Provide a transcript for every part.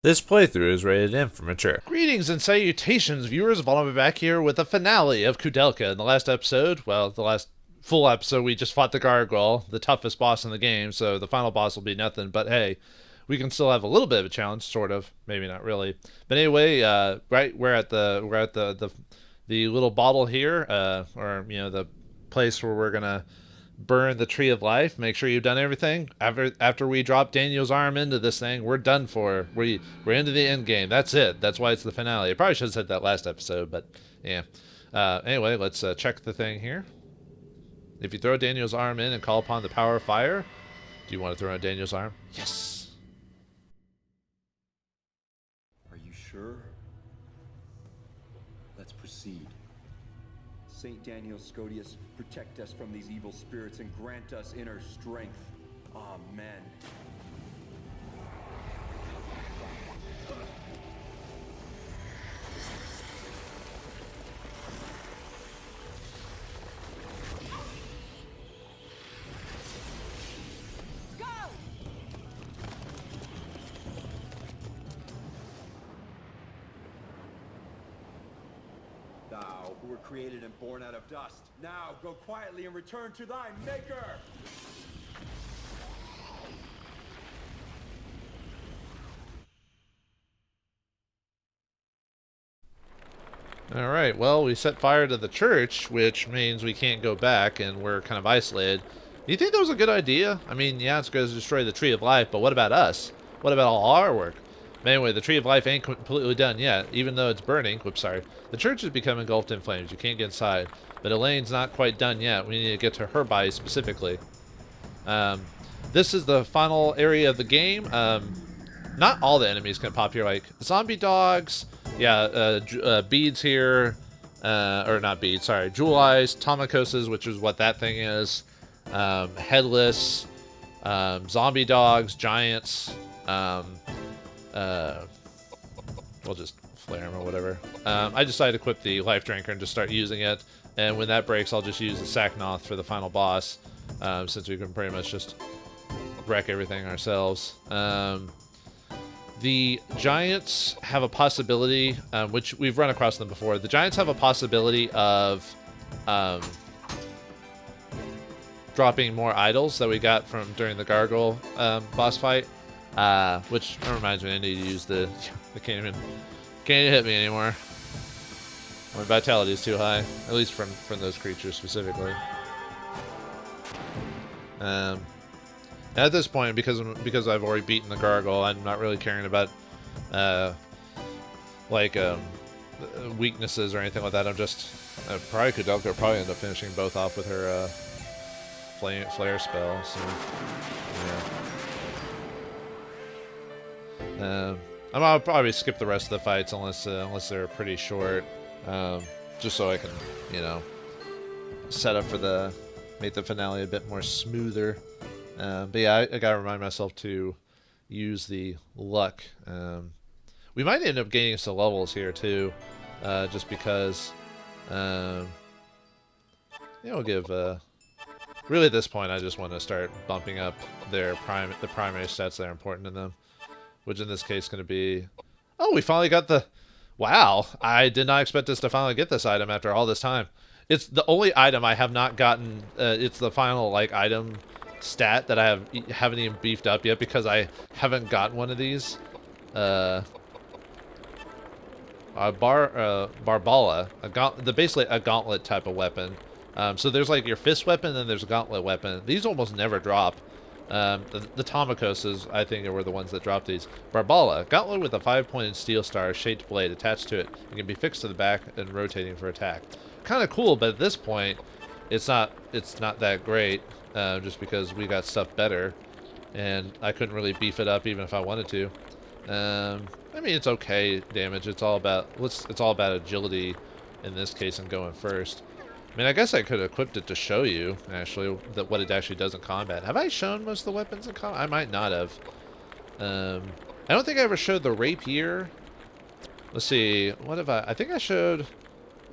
This playthrough is rated M for mature. Greetings and salutations, viewers. Vauldemare back here with the finale of Koudelka. In the last episode, well, the last full episode, we just fought the Gargoyle, the toughest boss in the game, so the final boss will be nothing, but hey, we can still have a little bit of a challenge, sort of, maybe not really. But anyway, right, we're at the little bottle here, or the place where we're gonna burn the tree of life. Make sure you've done everything. After we drop Daniel's arm into this thing, we're done for. We're into the end game. That's it. That's why it's the finale. I probably should have said that last episode, but yeah. Anyway, let's check the thing here. If you throw Daniel's arm in and call upon the power of fire, do you want to throw in Daniel's arm? Yes. Are you sure? Let's proceed. Saint Daniel Scodius, protect us from these evil spirits and grant us inner strength. Amen. Thou, who were created and born out of dust, now go quietly and return to thy Maker! Alright, well, we set fire to the church, which means we can't go back, and we're kind of isolated. Do you think that was a good idea? I mean, yeah, it's going to destroy the Tree of Life, but what about us? What about all our work? But anyway, the Tree of Life ain't completely done yet, even though it's burning. Whoops, sorry. The church has become engulfed in flames. You can't get inside. But Elain's not quite done yet. We need to get to her body specifically. This is the final area of the game. Not all the enemies can pop here, like zombie dogs. Yeah, beads here. Or not beads, sorry. Jewel eyes, Tomacoses, which is what that thing is. Headless. Zombie dogs, giants. We'll just flare him or whatever. I decided to equip the life drinker and just start using it, and when that breaks I'll just use the Sacnoth for the final boss, since we can pretty much just wreck everything ourselves. The giants have a possibility, which we've run across them before. The giants have a possibility of dropping more idols that we got from during the Gargoyle boss fight. Which reminds me, I need to use the. I can't even hit me anymore. My vitality is too high, at least from those creatures specifically. At this point, because I've already beaten the Gargoyle, I'm not really caring about weaknesses or anything like that. I'm just probably Koudelka probably end up finishing both off with her flare spell. So yeah. I'll probably skip the rest of the fights unless they're pretty short, just so I can, set up for make the finale a bit more smoother. But yeah, I gotta remind myself to use the luck. We might end up gaining some levels here too, just because. We'll give. Really, at this point, I just want to start bumping up the primary stats that are important to them. Which in this case is going to be... Oh, we finally got the... Wow, I did not expect us to finally get this item after all this time. It's the only item I have not gotten... it's the final, item stat that I haven't even beefed up yet because I haven't gotten one of these. Barbala. Basically a gauntlet type of weapon. So there's your fist weapon, and there's a gauntlet weapon. These almost never drop. The Tomacoses, I think, were the ones that dropped these. Barbala, gauntlet with a 5-pointed steel star shaped blade attached to it. It can be fixed to the back and rotating for attack. Kind of cool, but at this point, it's not that great, just because we got stuff better, and I couldn't really beef it up even if I wanted to. I mean, it's okay damage. It's all about agility in this case and going first. I mean, I guess I could have equipped it to show you, actually, what it actually does in combat. Have I shown most of the weapons in combat? I might not have. I don't think I ever showed the rapier. Let's see. What have I think I showed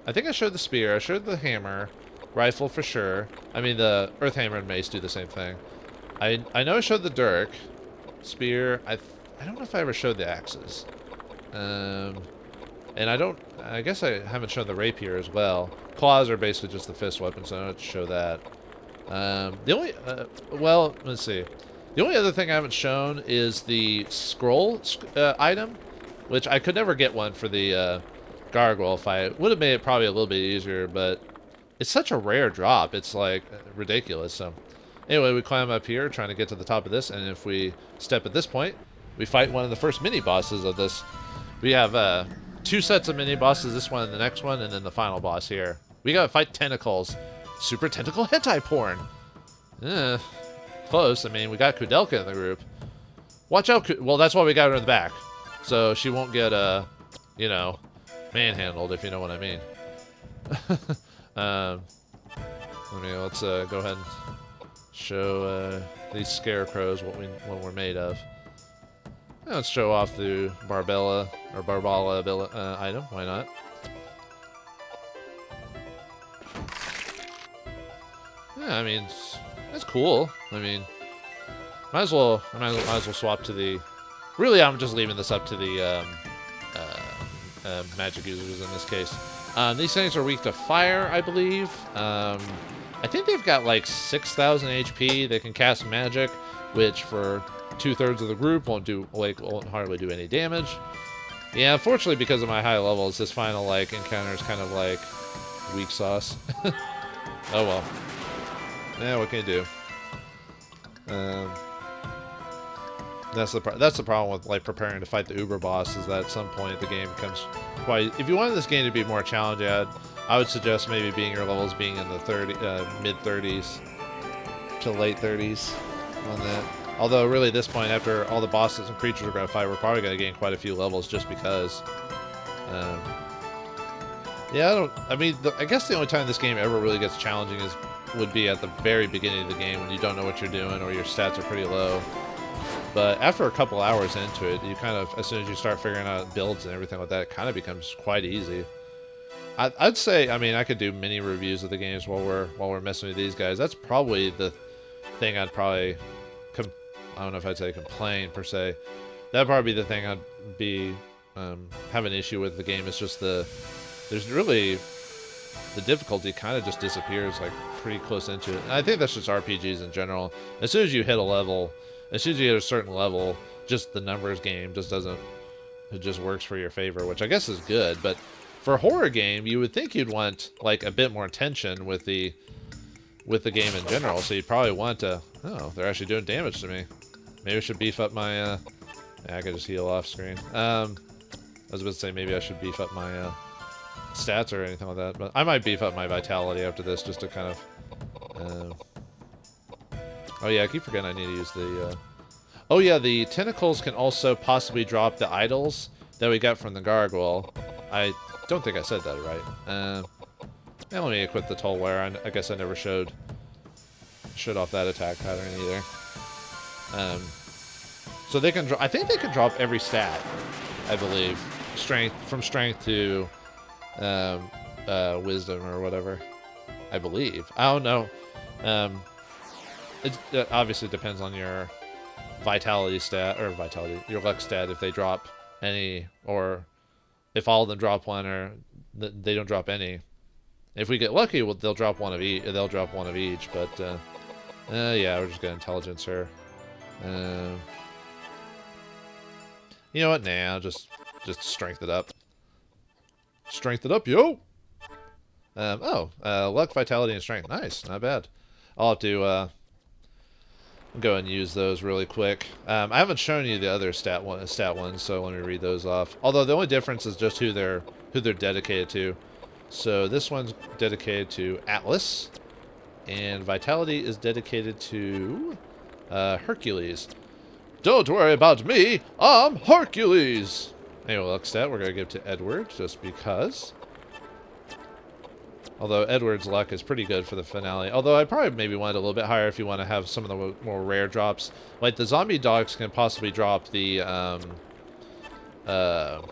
the spear. I showed the hammer. Rifle for sure. I mean, the earth hammer and mace do the same thing. I know I showed the dirk. Spear. I don't know if I ever showed the axes. And I guess I haven't shown the rapier as well. Claws are basically just the fist weapon, so I don't have to show that. The only, well, let's see. The only other thing I haven't shown is the scroll item, which I could never get one for the gargoyle fight. Would have made it probably a little bit easier, but it's such a rare drop. It's like ridiculous. So anyway, we climb up here trying to get to the top of this, and if we step at this point, we fight one of the first mini bosses of this. We have 2 sets of mini bosses, this one and the next one, and then the final boss here. We gotta fight tentacles. Super tentacle hentai porn. Close. I mean, we got Koudelka in the group. Watch out. Well, that's why we got her in the back. So she won't get, you know, manhandled, if you know what I mean. Let's go ahead and show these scarecrows what we're made of. Let's show off the Barbella item. Why not? Yeah, I mean, it's cool. I mean, might as well swap to the. Really, I'm just leaving this up to the magic users in this case. These things are weak to fire, I believe. I think they've got like 6,000 HP. They can cast magic, which for 2/3 of the group won't hardly do any damage. Yeah, unfortunately, because of my high levels, this final like encounter is kind of like weak sauce. Oh well. Yeah, what can you do? That's the problem with like preparing to fight the Uber boss, is that at some point the game becomes quite. If you wanted this game to be more challenging, I would suggest maybe your levels being in the mid 30s to late 30s on that. Although really, at this point, after all the bosses and creatures we're gonna fight, we're probably gonna gain quite a few levels just because. Yeah, I guess the only time this game ever really gets challenging would be at the very beginning of the game when you don't know what you're doing or your stats are pretty low. But after a couple hours into it, you kind of, as soon as you start figuring out builds and everything like that, it kind of becomes quite easy. I'd say, I mean, I could do mini reviews of the games while we're messing with these guys. That's probably the thing I'd probably, I don't know if I'd say complain per se. That'd probably be the thing I'd be have an issue with the game. It's just there's really, the difficulty kind of just disappears like pretty close into it. And I think that's just RPGs in general. As soon as you hit a level, as soon as you hit a certain level, just the numbers game just doesn't, it just works for your favor, which I guess is good. But for a horror game, you would think you'd want like a bit more tension with the game in general. So you'd probably want to, oh, they're actually doing damage to me. Maybe I should beef up my, yeah, I could just heal off screen. I was about to say maybe I should beef up my stats or anything like that, but I might beef up my vitality after this just to kind of, oh yeah, I keep forgetting I need to use the, oh yeah, the tentacles can also possibly drop the idols that we got from the gargoyle. I don't think I said that right. And let me equip the Tollware. I guess I never showed off that attack pattern either. So they can, I think they can drop every stat, I believe, from strength to wisdom or whatever, I believe. I don't know. It obviously depends on your vitality stat, or your luck stat, if they drop any, or if all of them drop one, or they don't drop any. If we get lucky, well, they'll drop one of each. But yeah, we're just gonna intelligence her. You know what? Nah, I'll just strength it up. Strength it up, yo! Luck, vitality, and strength. Nice, not bad. I'll have to go and use those really quick. I haven't shown you the other stat ones, so let me read those off. Although the only difference is just who they're dedicated to. So this one's dedicated to Atlas, and vitality is dedicated to Hercules. Don't worry about me, I'm Hercules! Anyway, luck stat we're going to give to Edward, just because. Although Edward's luck is pretty good for the finale. Although I probably maybe want it a little bit higher if you want to have some of the more rare drops. Like the zombie dogs can possibly drop the, oh,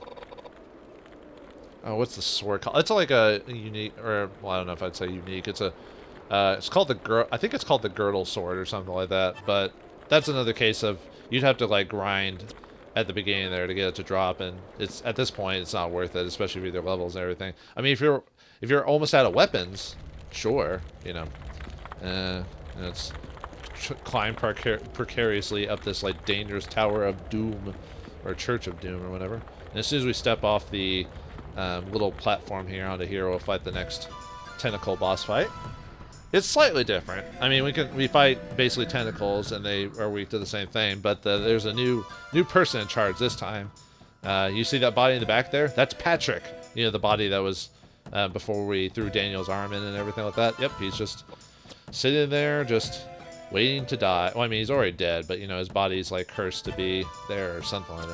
what's the sword called? It's like a unique, or, well, I don't know if I'd say unique. It's a, it's called I think it's called the girdle sword or something like that. But that's another case of, you'd have to like grind at the beginning there to get it to drop, and it's at this point it's not worth it, especially with their levels and everything. I mean, if you're almost out of weapons, sure, you know, it's climb precariously up this like dangerous Tower of Doom or Church of Doom or whatever. And as soon as we step off the little platform here onto here, we'll fight the next tentacle boss fight. It's slightly different. I mean, we fight basically tentacles, and they are weak to the same thing. But there's a new person in charge this time. You see that body in the back there? That's Patrick. You know, the body that was before we threw Daniel's arm in and everything like that. Yep, he's just sitting there, just waiting to die. Well, I mean, he's already dead, but you know, his body's like cursed to be there or something like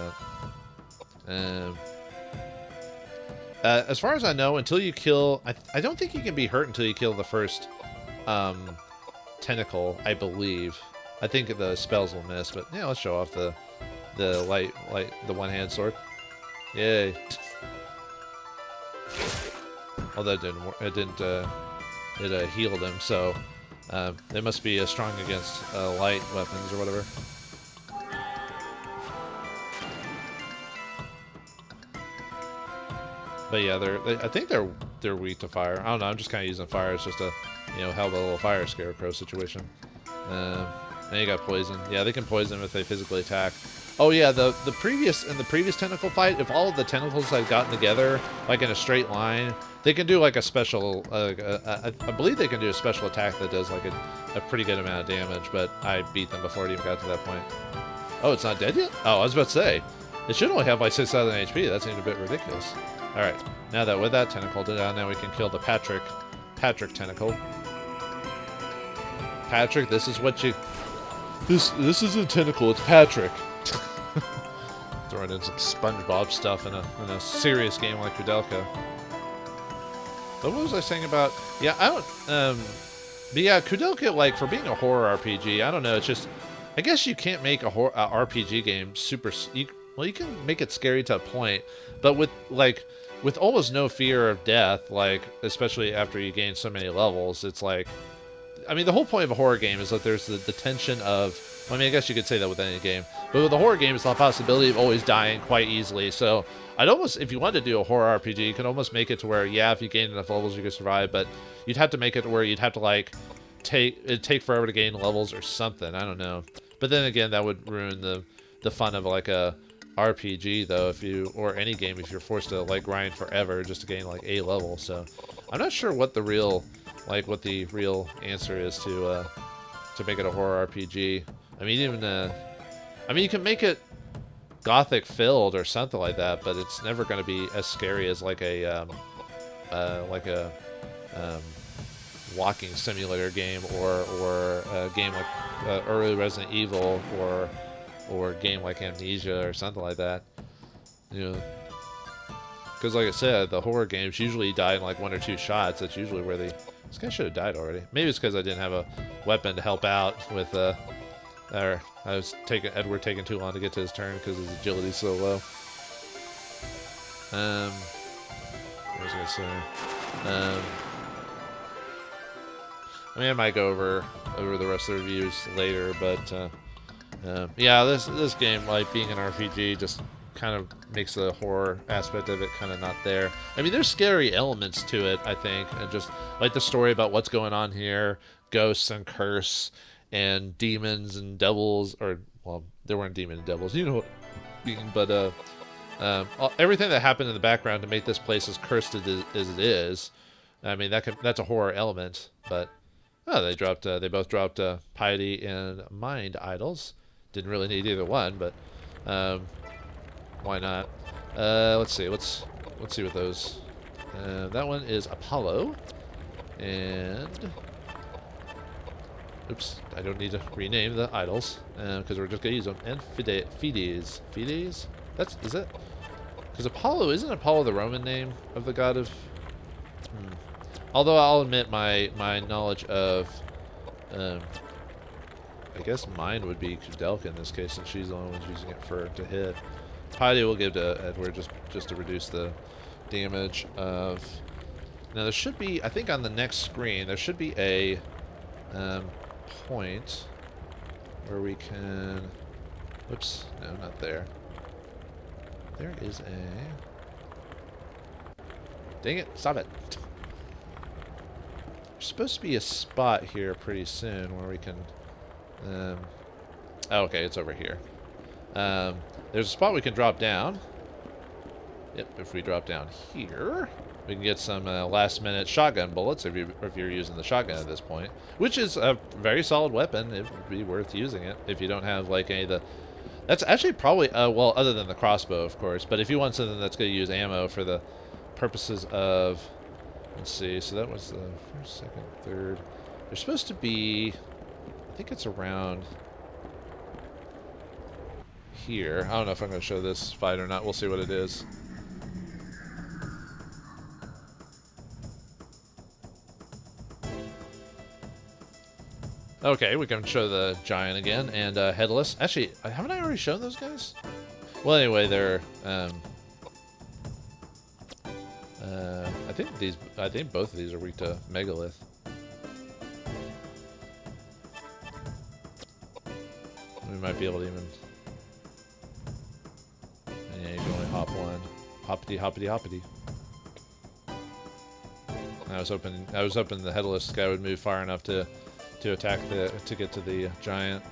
that. As far as I know, until you kill, I don't think you can be hurt until you kill the first tentacle, I believe. I think the spells will miss, but yeah, let's show off the the one-hand sword. Yay! Although it healed him, so they must be strong against light weapons or whatever. But yeah, I think they're weak to fire. I don't know. I'm just kind of using fire. It's just a, you know, hell of a little fire scarecrow situation. And you got poison. Yeah, they can poison them if they physically attack. Oh yeah, in the previous tentacle fight, if all of the tentacles had gotten together like in a straight line, they can do like a special. I believe they can do a special attack that does like a pretty good amount of damage. But I beat them before it even got to that point. Oh, it's not dead yet? Oh, I was about to say, it should only have like 6,000 HP. That seemed a bit ridiculous. Alright, now that with that tentacle down, now we can kill the Patrick tentacle. Patrick, this is what you... This isn't tentacle, it's Patrick. Throwing in some SpongeBob stuff in a serious game like Koudelka. But what was I saying about... Yeah, I don't... but yeah, Koudelka, like, for being a horror RPG, I don't know, it's just... I guess you can't make a RPG game super... Well, you can make it scary to a point, but with almost no fear of death, like, especially after you gain so many levels, it's like, I mean, the whole point of a horror game is that there's the tension of, I mean, I guess you could say that with any game, but with a horror game, it's the possibility of always dying quite easily. So I'd almost, if you wanted to do a horror RPG, you could almost make it to where, yeah, if you gain enough levels, you could survive, but you'd have to make it to where you'd have to, like, it'd take forever to gain levels or something. I don't know. But then again, that would ruin the fun of, like, a RPG though, or any game, if you're forced to like grind forever just to gain like a level. So I'm not sure what the real answer is to make it a horror RPG. I mean, even I mean, you can make it gothic filled or something like that, but it's never going to be as scary as like a walking simulator game or a game like early Resident Evil or a game like Amnesia or something like that, you know, because like I said, the horror games usually die in like 1 or 2 shots. That's usually where this guy should have died already. Maybe it's because I didn't have a weapon to help out with or I was Edward taking too long to get to his turn because his agility's so low. What was I gonna say? I mean, I might go over the rest of the reviews later, but yeah, this game, like being an RPG, just kind of makes the horror aspect of it kind of not there. I mean, there's scary elements to it, I think, and just like the story about what's going on here, ghosts and curse and demons and devils, or well, there weren't demons and devils, you know what I mean, but everything that happened in the background to make this place as cursed as it is, I mean, that's a horror element. But oh, they both dropped piety and mind idols. Didn't really need either one, but why not? Let's see what those. That one is Apollo, and oops, I don't need to rename the idols because we're just gonna use them. And Fides. Is it? Because Apollo, isn't Apollo the Roman name of the god of? Although I'll admit my knowledge of I guess mine would be Koudelka in this case, since she's the only one using it to hit. Piety will give to Edward just to reduce the damage of. Now there should be, I think on the next screen, there should be a point where we can. Oops, no, not there. there is a... Dang it, stop it. There's supposed to be a spot here pretty soon where we can... oh, okay, it's over here. There's a spot we can drop down. Yep, if we drop down here, we can get some last-minute shotgun bullets if you're using the shotgun at this point, which is a very solid weapon. It would be worth using it if you don't have like any of the... That's actually probably, well, other than the crossbow, of course, but if you want something that's going to use ammo for the purposes of... Let's see, so that was the first, second, third. There's supposed to be... I think it's around... here. I don't know if I'm going to show this fight or not. We'll see what it is. Okay, we can show the giant again, and headless. Actually, haven't I already shown those guys? Well, anyway, they're I think both of these are weak to megalith. We might be able to even... Yeah, you can only hop one. Hoppity, hoppity, hoppity. I was hoping the headless guy would move far enough to attack to get to the giant.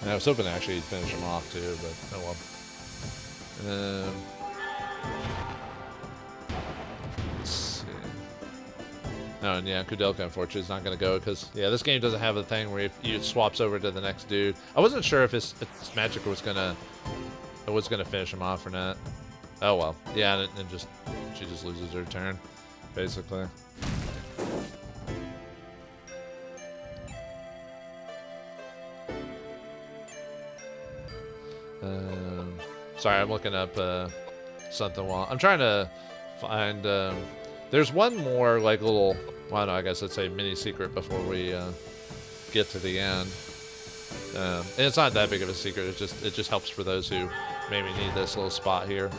And I was hoping to actually finish him off too, but oh well. Let's see. Oh, and yeah, Koudelka unfortunately is not going to go because yeah, this game doesn't have a thing where you swaps over to the next dude. I wasn't sure if his magic was gonna finish him off or not. Oh well, yeah, and she just loses her turn, basically. Sorry, I'm looking up something while I'm trying to find. There's one more like little, well, no, I guess let's say mini secret before we get to the end. And it's not that big of a secret. It just helps for those who maybe need this little spot here.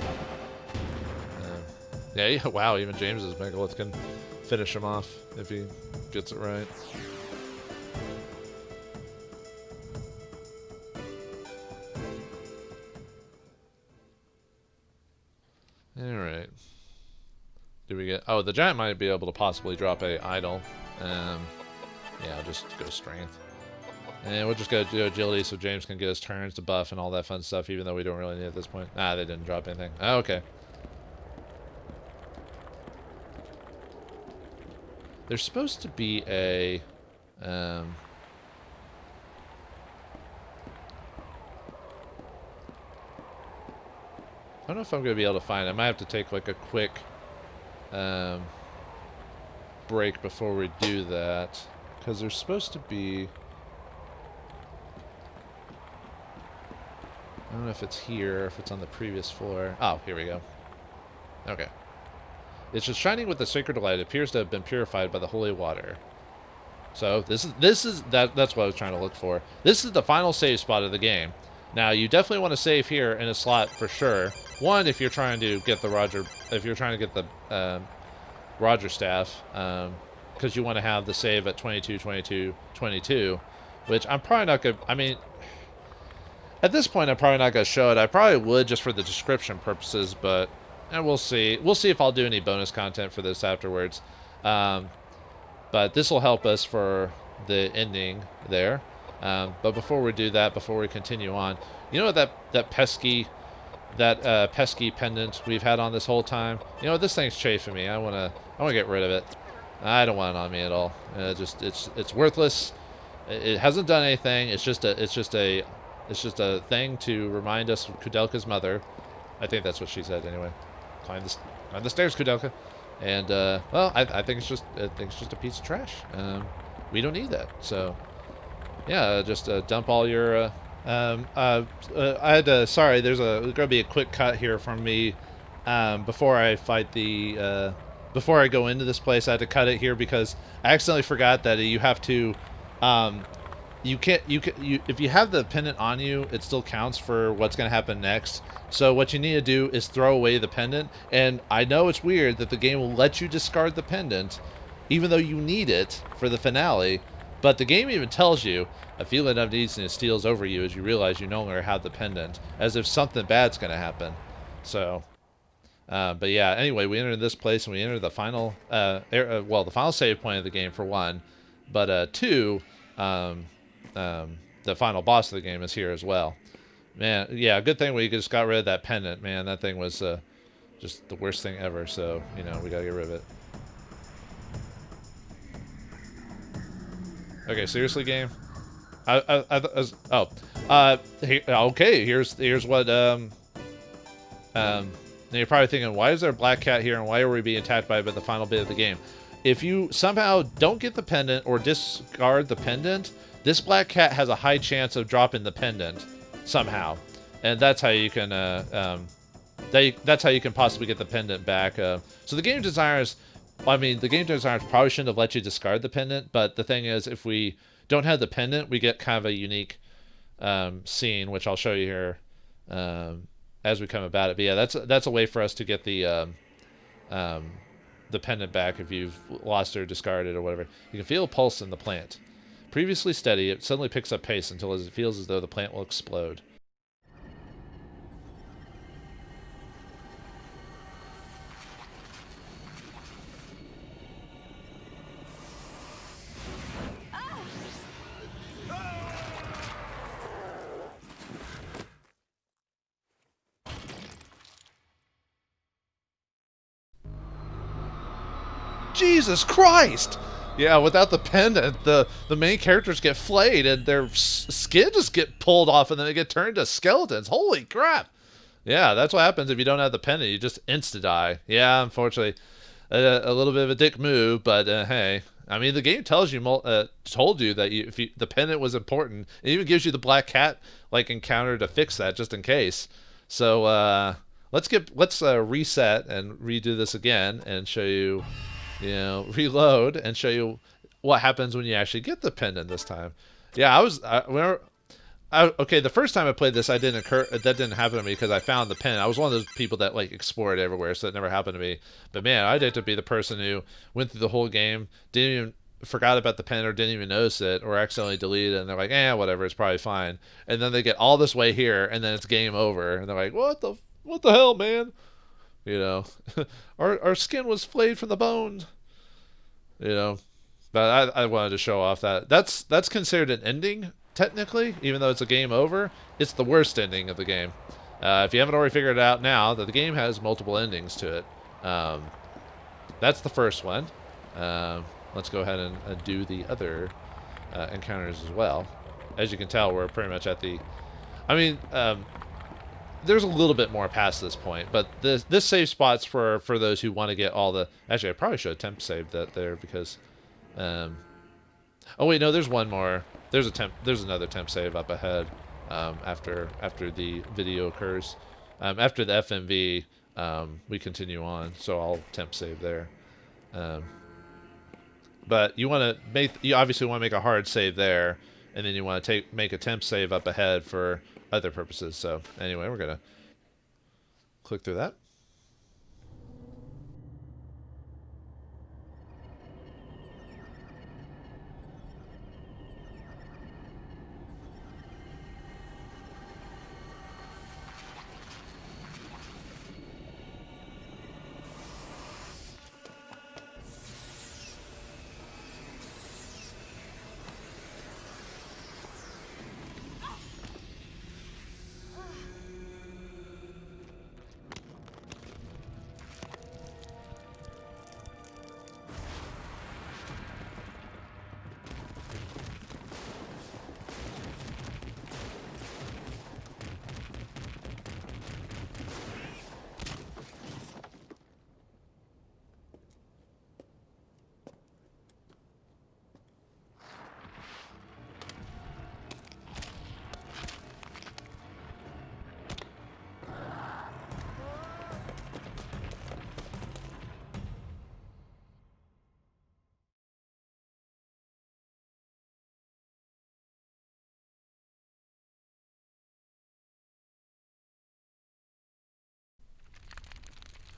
Yeah, wow, even James's megalith can finish him off if he gets it right. Alright. Do we get... Oh, the giant might be able to possibly drop a idol. Yeah, I'll just go strength. And we'll just go do agility so James can get his turns to buff and all that fun stuff, even though we don't really need it at this point. Ah, they didn't drop anything. Oh, okay. There's supposed to be a... I don't know if I'm going to be able to find it. I might have to take like a quick break before we do that. Because there's supposed to be... I don't know if it's here or if it's on the previous floor. Oh, here we go. Okay. It's just shining with the sacred light. It appears to have been purified by the holy water. So that's what I was trying to look for. This is the final save spot of the game. Now you definitely want to save here in a slot for sure. One, if you're trying to get the Roger staff, because you want to have the save at 22, 22, 22, which I'm probably not gonna. I mean, at this point, I'm probably not gonna show it. I probably would just for the description purposes, but we'll see. We'll see if I'll do any bonus content for this afterwards. But this will help us for the ending there. But before we do that, before we continue on, you know that pesky pendant we've had on this whole time? You know, this thing's chafing me. I wanna get rid of it. I don't want it on me at all. It's worthless. It hasn't done anything. It's just a thing to remind us of Koudelka's mother. I think that's what she said anyway. Climb the stairs, Koudelka. And well, I think it's just a piece of trash. We don't need that. So yeah, just dump all your. Sorry, there's gonna be a quick cut here from me before I fight the. Before I go into this place, I had to cut it here because I accidentally forgot that you have to. If you have the pendant on you, it still counts for what's going to happen next. So what you need to do is throw away the pendant. And I know it's weird that the game will let you discard the pendant, even though you need it for the finale. But the game even tells you a feeling of uneasiness steals over you as you realize you no longer have the pendant, as if something bad's going to happen. So, but yeah, anyway, we enter this place and we enter the final, well, the final save point of the game for one, but two, the final boss of the game is here as well. Man, yeah, good thing we just got rid of that pendant, man. That thing was just the worst thing ever, so, you know, we gotta get rid of it. Okay, seriously, game? Okay, here's what, now you're probably thinking, why is there a black cat here and why are we being attacked by it at the final bit of the game? If you somehow don't get the pendant or discard the pendant, this black cat has a high chance of dropping the pendant somehow, and that's how you can that's how you can possibly get the pendant back. So the game designers, the game designers probably shouldn't have let you discard the pendant, but the thing is, if we don't have the pendant, we get kind of a unique scene, which I'll show you here as we come about it. But yeah, that's a way for us to get the pendant back if you've lost or discarded or whatever. You can feel a pulse in the plant. Previously steady, it suddenly picks up pace until it feels as though the plant will explode. Jesus Christ! Yeah, without the pendant, the main characters get flayed and their skin just get pulled off and then they get turned to skeletons. Holy crap! Yeah, that's what happens if you don't have the pendant. You just insta-die. Yeah, unfortunately, a little bit of a dick move, but hey. I mean, the game tells you, told you that if the pendant was important. It even gives you the black cat like encounter to fix that, just in case. So let's reset and redo this again and show you. You know, reload and show you what happens when you actually get the pendant this time. Yeah, okay, the first time I played this, that didn't happen to me because I found the pendant. I was one of those people that like explored everywhere, so it never happened to me. But man, I'd like to be the person who went through the whole game, forgot about the pendant or didn't even notice it, or accidentally deleted it, and they're like, whatever, it's probably fine. And then they get all this way here, and then it's game over, and they're like, what the hell, man? You know, our skin was flayed from the bones. You know, but I wanted to show off that's considered an ending technically, even though it's a game over. It's the worst ending of the game. If you haven't already figured it out now, that the game has multiple endings to it. That's the first one. Let's go ahead and do the other encounters as well. As you can tell, we're pretty much at the. There's a little bit more past this point, but this save spot's for those who want to get all the. Actually, I probably should have temp saved that there because. Oh wait, no, there's one more. There's another temp save up ahead. After the video occurs, after the FMV, we continue on. So I'll temp save there. But you obviously want to make a hard save there, and then you want to make a temp save up ahead for other purposes. So anyway, we're gonna click through that.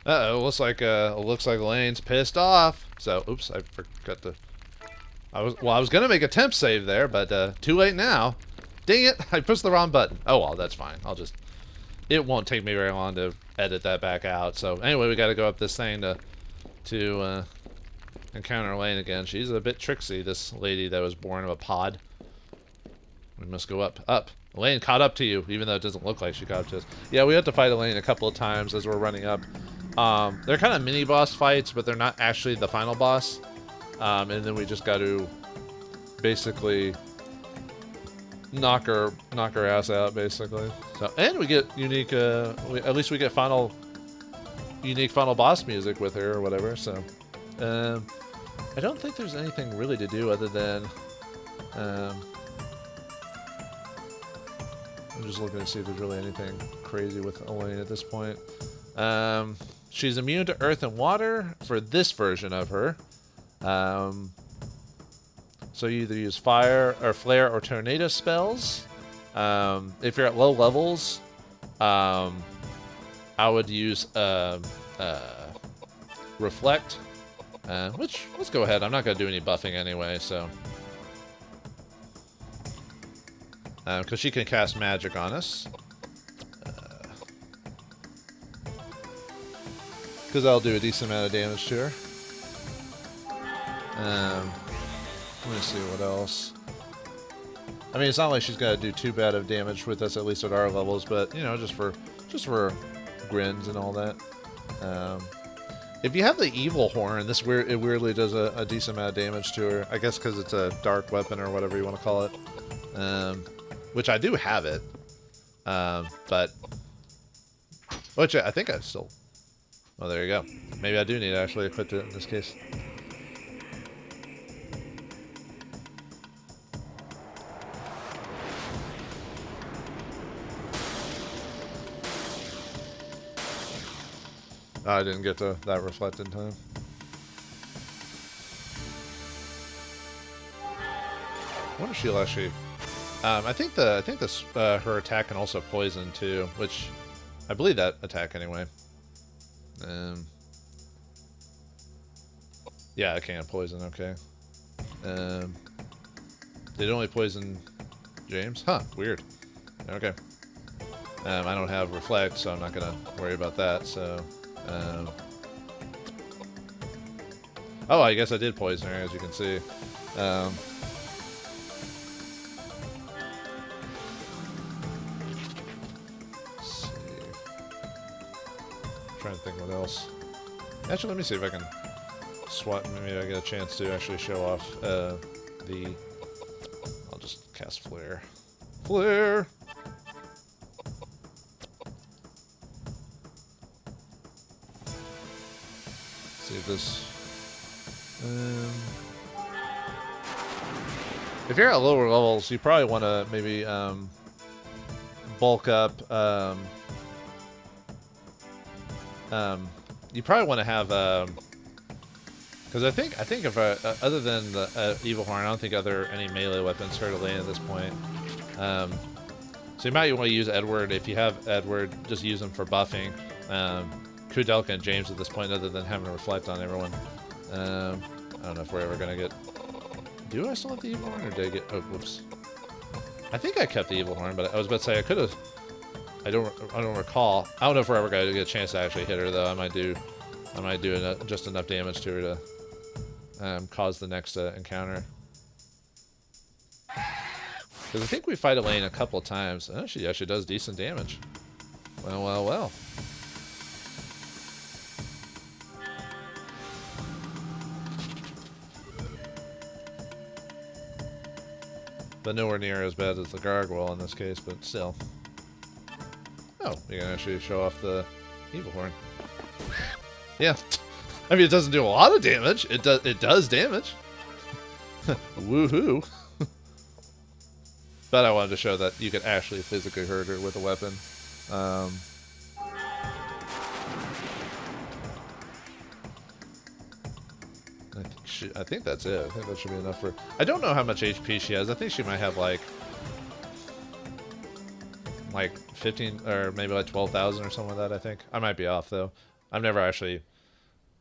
Uh-oh, looks like Elaine's pissed off. So, oops, I forgot to I was gonna make a temp save there, but too late now. Dang it! I pushed the wrong button. Oh well, that's fine. It won't take me very long to edit that back out. So anyway, we got to go up this thing to encounter Elain again. She's a bit tricksy, this lady that was born of a pod. We must go up. Elain caught up to you, even though it doesn't look like she caught up to us. Yeah, we have to fight Elain a couple of times as we're running up. They're kind of mini boss fights, but they're not actually the final boss. And then we just got to basically knock her ass out, basically. So, and we get unique. At least we get unique final boss music with her or whatever. So, I don't think there's anything really to do other than. I'm just looking to see if there's really anything crazy with Elain at this point. She's immune to earth and water for this version of her. So you either use fire or flare or tornado spells. If you're at low levels, I would use reflect. Which, let's go ahead. I'm not going to do any buffing anyway, so. Because she can cast magic on us. Because I'll do a decent amount of damage to her. Let me see what else. I mean, it's not like she's got to do too bad of damage with us, at least at our levels, but, you know, just for grins and all that. If you have the evil horn, it weirdly does a decent amount of damage to her. I guess because it's a dark weapon or whatever you want to call it. Which I do have it. But... Which I think I still... Oh, there you go. Maybe I do need to actually equip it in this case. Oh, I didn't get to that reflect in time. I wonder if she'll actually... I think her attack can also poison too, which I believe that attack anyway. Yeah, I can poison. Okay. Did it only poison James? Huh. Weird. Okay. I don't have reflect, so I'm not gonna worry about that. So. Oh, I guess I did poison her, as you can see. Trying to think what else. Actually, let me see if I can swap. Maybe I get a chance to actually show off I'll just cast flare. Flare. See if this. If you're at lower levels, you probably want to maybe bulk up. You probably want to have because I think if other than the evil horn, I don't think any melee weapons hurt Elain at this point. So you might want to use Edward. If you have Edward, just use them for buffing. Koudelka and James at this point, other than having to reflect on everyone. I don't know if we're ever gonna get. Do I still have the evil horn, or did I get? Oh, whoops. I think I kept the evil horn, but I was about to say I could have. I don't recall. I don't know if we're ever going to get a chance to actually hit her, though. I might do just enough damage to her to cause the next encounter. Because I think we fight Elain a couple of times. Oh, she actually does decent damage. Well, well, well. But nowhere near as bad as the gargoyle in this case, but still. Oh, you can actually show off the evil horn. Yeah, I mean it doesn't do a lot of damage. It does damage. Woohoo! But I wanted to show that you can actually physically hurt her with a weapon. I think that's it. I think that should be enough for. I don't know how much HP she has. I think she might have like 15 or maybe like 12,000 or something like that. I think I might be off though. I've never actually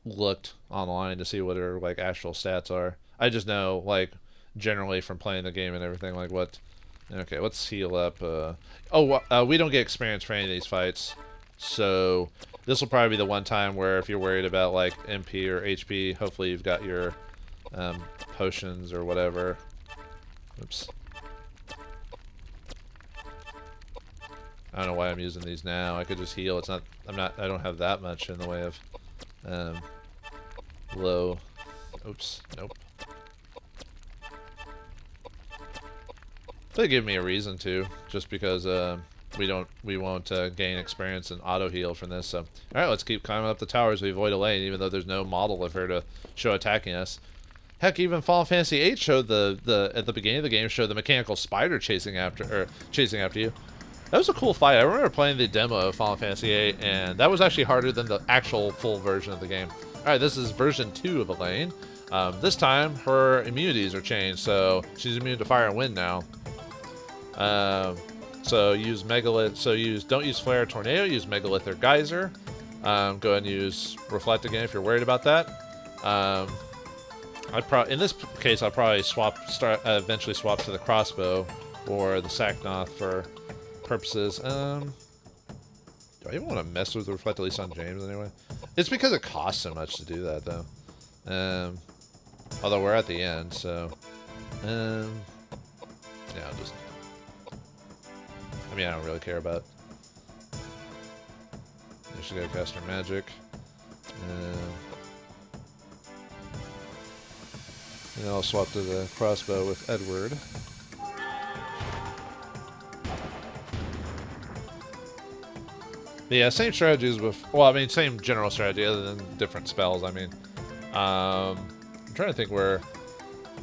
looked online to see what her like actual stats are. I just know, like, generally from playing the game and everything, like what. Okay, let's heal up. We don't get experience for any of these fights, so this will probably be the one time where if you're worried about like MP or HP, hopefully you've got your potions or whatever. Oops. I don't know why I'm using these now. I could just heal. It's not. I don't have that much in the way of low. Oops. Nope. They give me a reason to, just because we won't gain experience and auto heal from this. So, all right, let's keep climbing up the towers. We avoid Elain, even though there's no model of her to show attacking us. Heck, even Final Fantasy VIII showed at the beginning of the game showed the mechanical spider chasing after you. That was a cool fight. I remember playing the demo of Final Fantasy VIII, and that was actually harder than the actual full version of the game. All right, this is version 2 of Elain. This time, her immunities are changed, so she's immune to fire and wind now. So use Megalith. So don't use Flare Tornado. Use Megalith or Geyser. Go ahead and use Reflect again if you're worried about that. In this case, I'll probably eventually swap to the crossbow or the Sacnoth for purposes. Do I even want to mess with the Reflect, at least on James anyway? It's because it costs so much to do that, though. Although we're at the end, so yeah, I'll just. I mean, I don't really care about. I should go cast her magic. And I'll swap to the crossbow with Edward. But yeah, same strategies with. Well, I mean, same general strategy other than different spells. I mean, I'm trying to think where.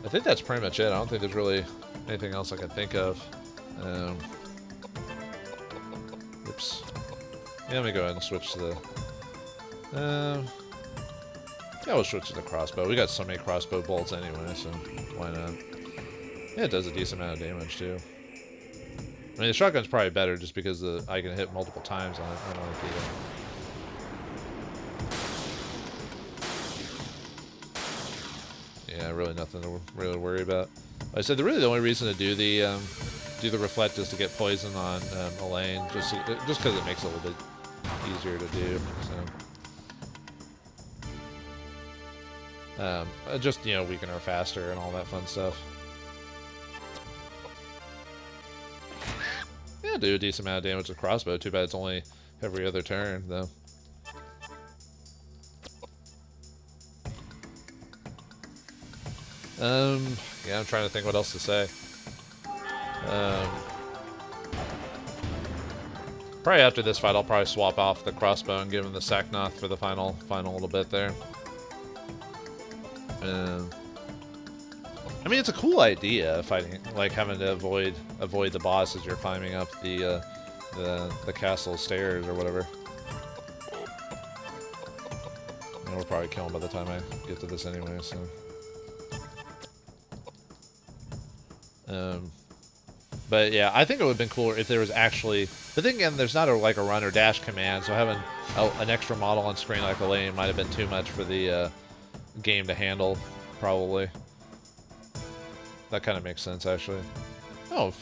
I think that's pretty much it. I don't think there's really anything else I can think of. Oops. Yeah, let me go ahead and switch to the. Yeah, we'll switch to the crossbow. We got so many crossbow bolts anyway, so why not? Yeah, it does a decent amount of damage too. I mean, the shotgun's probably better just because I can hit multiple times on it. I don't like Yeah, really nothing to really worry about. Like I said, the only reason to do the reflect is to get poison on Elain, just because it makes it a little bit easier to do. So, just weaken her faster and all that fun stuff. Yeah, do a decent amount of damage with crossbow. Too bad it's only every other turn, though. Yeah, I'm trying to think what else to say. Probably after this fight, I'll probably swap off the crossbow and give him the Sacnoth for the final little bit there. I mean, it's a cool idea, fighting, like having to avoid the boss as you're climbing up the castle stairs or whatever. And we'll probably kill him by the time I get to this anyway, so. But yeah, I think it would have been cooler if there was actually. But then again, there's not a run or dash command, so having an extra model on screen like Elain might have been too much for the game to handle, probably. That kind of makes sense, actually. Oh,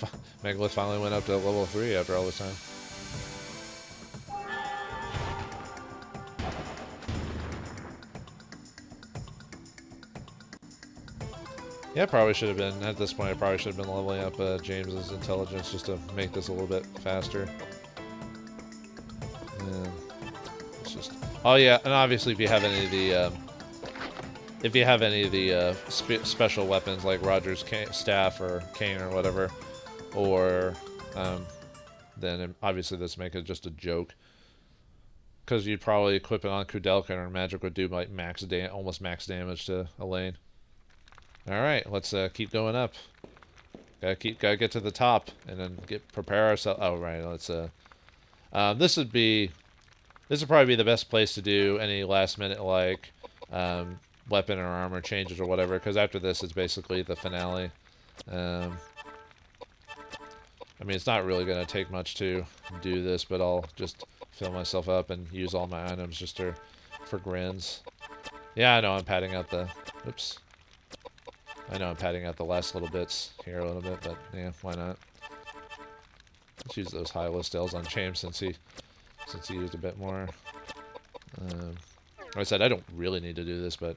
Megalith finally went up to level 3 after all this time. Yeah, probably should have been, at this point, I probably should have been leveling up James's intelligence just to make this a little bit faster. It's just... Oh yeah, and obviously if you have any of the special weapons like Roger's staff or cane or whatever, or then obviously this make it just a joke, because you'd probably equip it on Koudelka and her magic would do like almost max damage to Elain. All right, let's keep going up. Gotta get to the top and then prepare ourselves. Oh right, let's this would probably be the best place to do any last minute like weapon or armor changes or whatever, because after this it's basically the finale. I mean, it's not really going to take much to do this, but I'll just fill myself up and use all my items just for grins. Yeah, I know, I'm padding out the... Oops. I know I'm padding out the last little bits here a little bit, but yeah, why not? Let's use those high-low stills on Cham since he used a bit more. Like I said, I don't really need to do this, but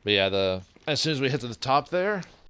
yeah, as soon as we hit to the top there,